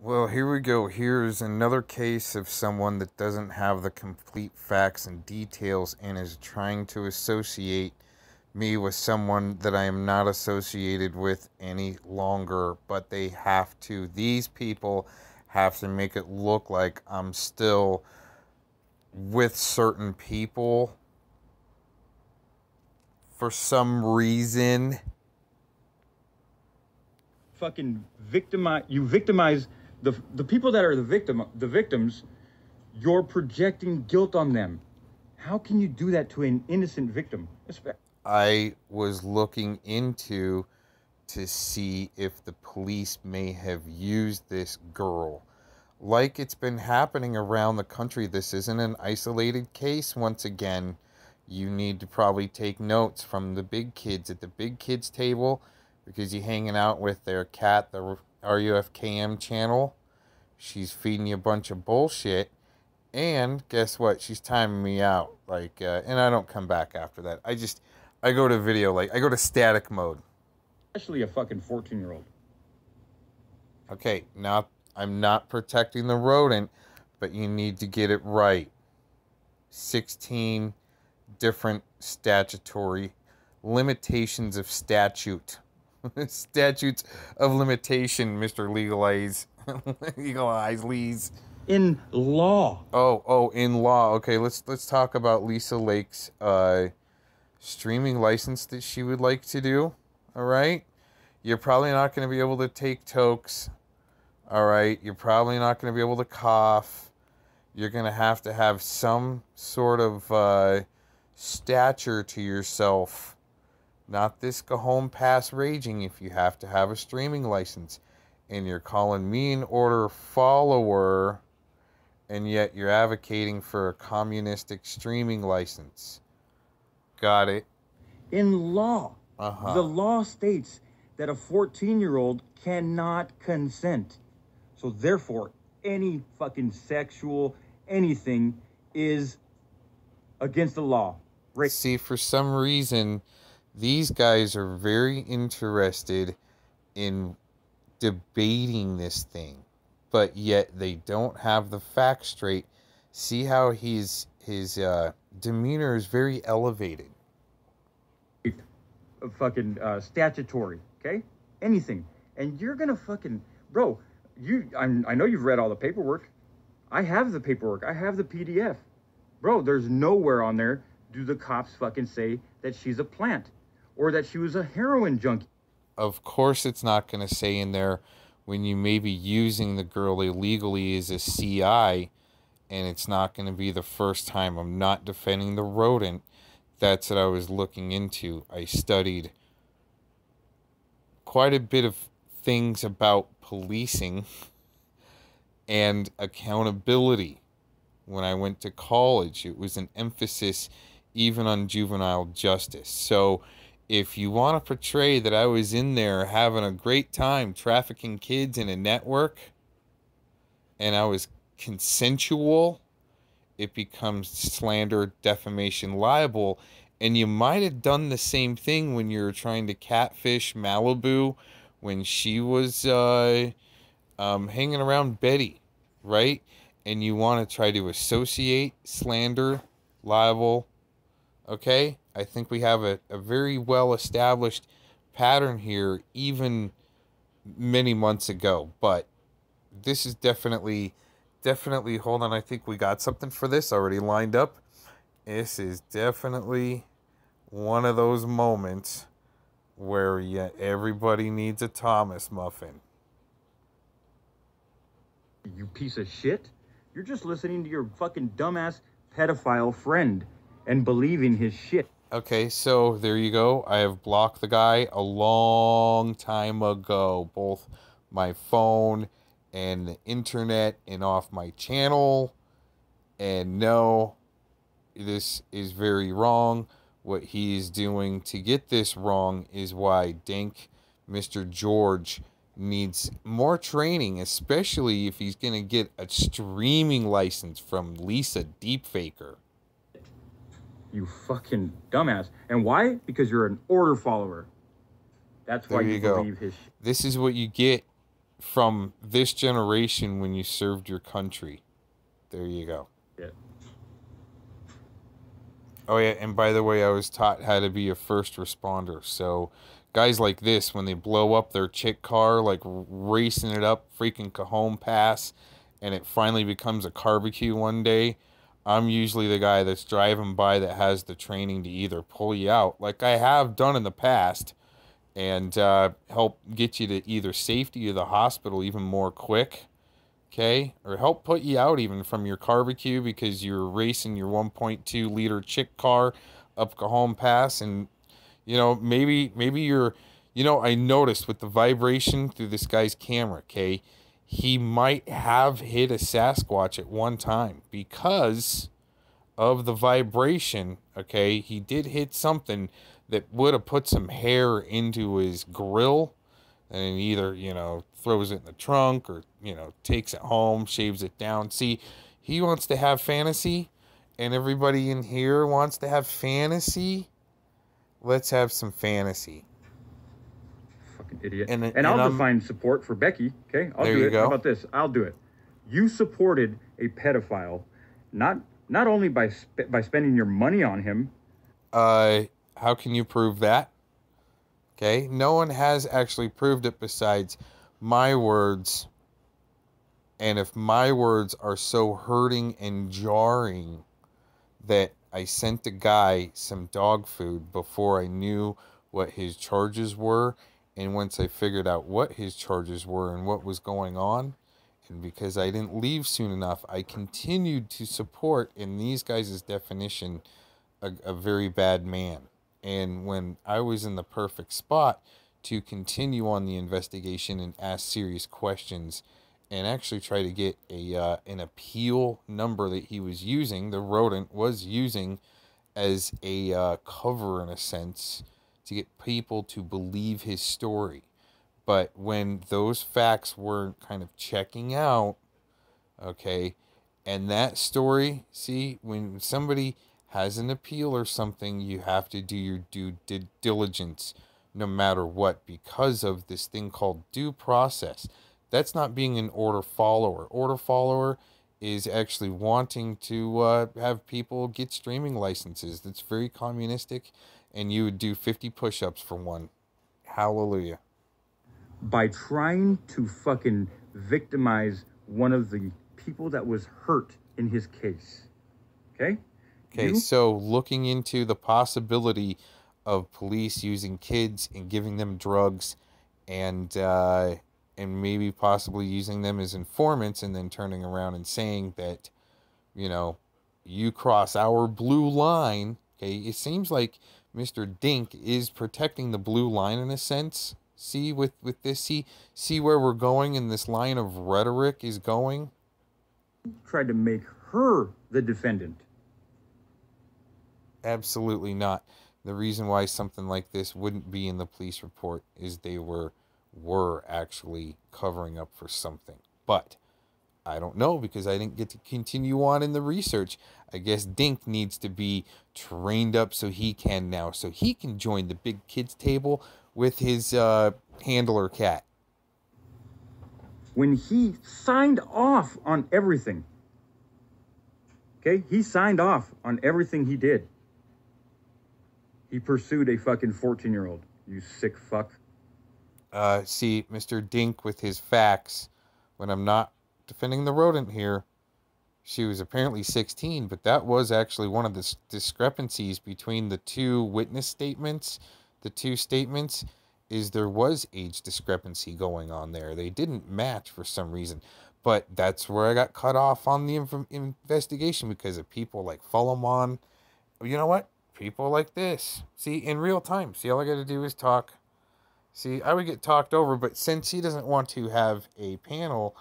Well, here we go. Here's another case of someone that doesn't have the complete facts and details and is trying to associate me with someone that I am not associated with any longer, but they have to. These people have to make it look like I'm still with certain people for some reason. Fucking victimize the people that are the victims. You're projecting guilt on them. How can you do that to an innocent victim? I was looking into to see if the police may have used this girl. Like it's been happening around the country. This isn't an isolated case. Once again, you need to probably take notes from the big kids at the big kids table, because you're hanging out with their cat, the RUFKM channel. She's feeding you a bunch of bullshit. And guess what? She's timing me out. And I don't come back after that. I go to video, I go to static mode. Especially a fucking 14-year-old. Okay, now I'm not protecting the rodent, but you need to get it right. 16 different statutory limitations of statute. Statutes of limitation, Mr. Legalize. Legalize, Lees. In law. Oh, in law. Okay, let's talk about Lisa Lake's streaming license that she would like to do. All right? You're probably not going to be able to take tokes. All right? You're probably not going to be able to cough. You're going to have some sort of stature to yourself. Not this go home pass raging if you have to have a streaming license. And you're calling me an order follower, and yet you're advocating for a communistic streaming license. Got it? In law. The law states that a 14-year-old cannot consent. So therefore, any fucking sexual anything is against the law. Right. See, for some reason, these guys are very interested in debating this thing, but yet they don't have the facts straight. See how his demeanor is very elevated. Fucking statutory, okay? Anything. And you're gonna fucking... Bro, I know you've read all the paperwork. I have the paperwork. I have the PDF. Bro, there's nowhere on there do the cops fucking say that she's a plant or that she was a heroin junkie. Of course it's not going to say in there when you may be using the girl illegally as a CI, and it's not going to be the first time. I'm not defending the rodent. That's what I was looking into. I studied quite a bit of things about policing and accountability. When I went to college, it was an emphasis even on juvenile justice. So if you want to portray that I was in there having a great time trafficking kids in a network and I was consensual, it becomes slander, defamation, libel. And you might have done the same thing when you were trying to catfish Malibu when she was hanging around Betty, right? And you want to try to associate slander, libel. Okay? I think we have a very well-established pattern here, even many months ago. But this is definitely, hold on, I think we got something for this already lined up. This is definitely one of those moments where everybody needs a Thomas muffin. You piece of shit. You're just listening to your fucking dumbass pedophile friend and believing his shit. Okay, so there you go. I have blocked the guy a long time ago. Both my phone and the internet and off my channel. And no, this is very wrong. What he is doing to get this wrong is why Dank Mr. George needs more training, especially if he's going to get a streaming license from Lisa Deepfaker. You fucking dumbass. And why? Because you're an order follower. That's why you believe his shit. This is what you get from this generation when you served your country. There you go. Yeah. Oh, yeah, and by the way, I was taught how to be a first responder. So guys like this, when they blow up their chick car, like racing it up freaking Cajon Pass, and it finally becomes a barbecue one day, I'm usually the guy that's driving by that has the training to either pull you out, like I have done in the past, and help get you to either safety or the hospital even more quick. Okay, or help put you out even from your barbecue because you're racing your 1.2 liter chick car up Cajon Pass, and maybe you're, I noticed with the vibration through this guy's camera, okay, he might have hit a Sasquatch at one time because of the vibration. Okay, he did hit something that would have put some hair into his grill, and either, throws it in the trunk or, takes it home, shaves it down. See, he wants to have fantasy, and everybody in here wants to have fantasy. Let's have some fantasy. Fucking idiot. And I'll define support for Becky, okay? I'll do it. How about this? I'll do it. You supported a pedophile, not only by spending your money on him. How can you prove that? Okay, no one has actually proved it besides my words. And if my words are so hurting and jarring that I sent a guy some dog food before I knew what his charges were, and once I figured out what his charges were and what was going on, and because I didn't leave soon enough, I continued to support, in these guys' definition, a very bad man. And when I was in the perfect spot to continue on the investigation and ask serious questions and actually try to get an appeal number that he was using, the rodent was using as a cover in a sense to get people to believe his story. But when those facts weren't kind of checking out, okay, and that story, see, when somebody has an appeal or something, you have to do your due diligence no matter what, because of this thing called due process. That's not being an order follower. Order follower is actually wanting to have people get streaming licenses. That's very communistic, and you would do 50 push-ups for one. Hallelujah. By trying to fucking victimize one of the people that was hurt in his case. Okay? Okay, so looking into the possibility of police using kids and giving them drugs, and maybe possibly using them as informants, and then turning around and saying that, you cross our blue line. Okay, it seems like Mr. Dink is protecting the blue line in a sense. See, with this, see where we're going, and this line of rhetoric is going. Tried to make her the defendant. Absolutely not. The reason why something like this wouldn't be in the police report is they were actually covering up for something. But I don't know, because I didn't get to continue on in the research. I guess Dink needs to be trained up so he can join the big kids table with his handler cat. When he signed off on everything. Okay? He signed off on everything he did. He pursued a fucking 14-year-old. You sick fuck. See, Mr. Dink with his facts, when I'm not defending the rodent here, she was apparently 16, but that was actually one of the discrepancies between the two witness statements. The two statements is there was age discrepancy going on there. They didn't match for some reason. But that's where I got cut off on the investigation, because of people like Fullomon. You know what? People like this. See, in real time. See, all I got to do is talk. See, I would get talked over, but since he doesn't want to have a panel,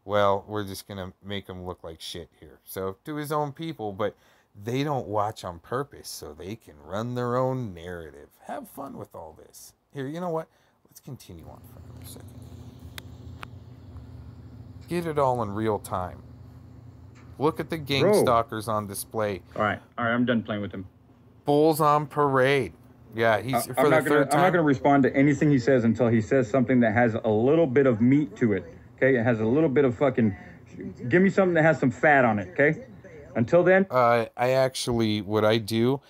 well, we're just going to make him look like shit here. So, to his own people, but they don't watch on purpose, so they can run their own narrative. Have fun with all this. Here, you know what? Let's continue on for another second. Get it all in real time. Look at the gang stalkers on display. All right, I'm done playing with them. Bulls on parade. Yeah, he's for I'm the not gonna third time. I'm not gonna respond to anything he says until he says something that has a little bit of meat to it. Okay, it has a little bit of fucking. Give me something that has some fat on it. Okay. Until then, I actually, what I do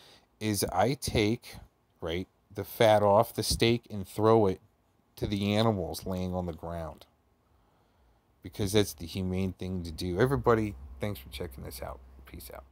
is I take, right, the fat off the steak and throw it to the animals laying on the ground. Because that's the humane thing to do. Everybody, thanks for checking this out. Peace out.